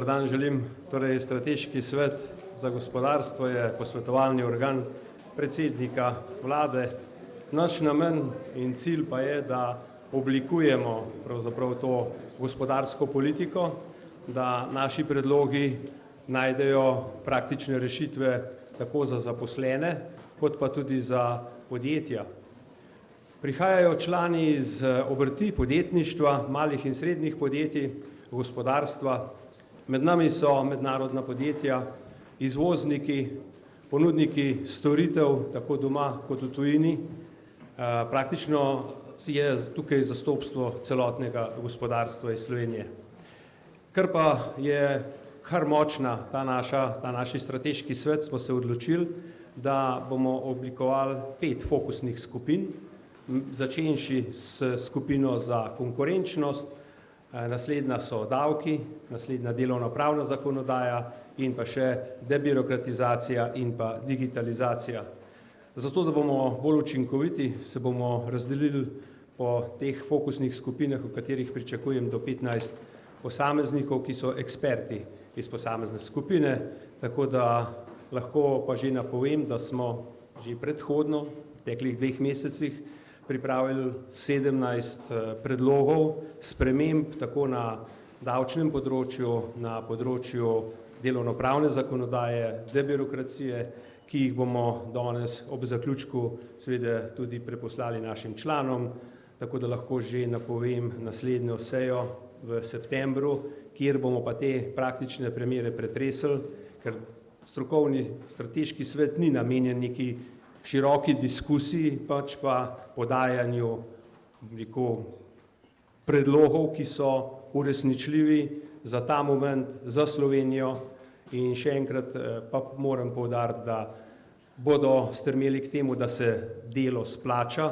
dan želim. Torej, Strateški svet za gospodarstvo je posvetovalni organ predsednika vlade. Naš namen in cilj pa je, da oblikujemo pravzaprav to gospodarsko politiko, da naši predlogi najdejo praktične rešitve tako za zaposlene, kot pa tudi za podjetja. Prihajajo člani iz obrti, podjetništva, malih in srednjih podjetij, gospodarstva. Med nami so mednarodna podjetja, izvozniki, ponudniki storitev, tako doma kot v tujini. Praktično je tukaj zastopstvo celotnega gospodarstva iz Slovenije. Ker pa je kar močna ta naš strateški svet, smo se odločili, da bomo oblikovali 5 fokusnih skupin, začenši s skupino za konkurenčnost, naslednja so davki, naslednja delovnopravna zakonodaja in pa še debirokratizacija in pa digitalizacija. Zato, da bomo bolj učinkoviti, se bomo razdelili po teh fokusnih skupinah, v katerih pričakujem do 15 posameznikov, ki so eksperti iz posamezne skupine, tako da lahko pa že napovem, da smo že predhodno, v teklih 2 mesecih, pripravili 17 predlogov sprememb tako na davčnem področju, na področju delovnopravne zakonodaje, debirokracije, ki jih bomo danes ob zaključku seveda tudi preposlali našim članom, tako da lahko že napovem naslednjo sejo v septembru, kjer bomo pa te praktične primere pretresli, ker strokovni strateški svet ni namenjen neki široki diskusiji, pač pa podajanju predlogov, ki so uresničljivi za ta moment, za Slovenijo. In še enkrat pa moram poudariti, da bodo stremeli k temu, da se delo splača,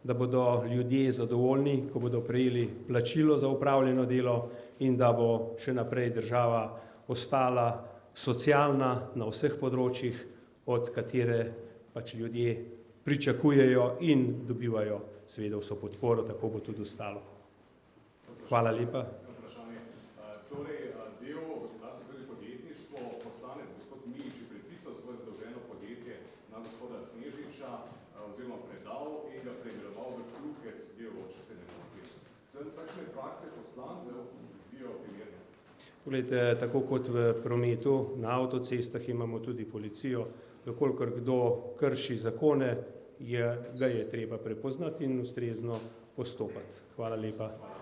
da bodo ljudje zadovoljni, ko bodo prejeli plačilo za opravljeno delo in da bo še naprej država ostala socialna na vseh področjih, od katere pač ljudje pričakujejo in dobivajo seveda vso podporo, tako bo tudi ostalo. Hvala lepa. Torej, del gospodarstva tudi podjetništvo, poslanec gospod Milič je predpisal svoje zadolženo podjetje na gospoda Snežiča oziroma predal in ga preimenoval v Kruhec d.o.o., če se ne motim. Se takšne prakse poslancev zdijo primerne? Poglejte, tako kot v prometu, na avtocestah imamo tudi policijo. Kolikor kdo krši zakone, ga je treba prepoznati in ustrezno postopati. Hvala lepa.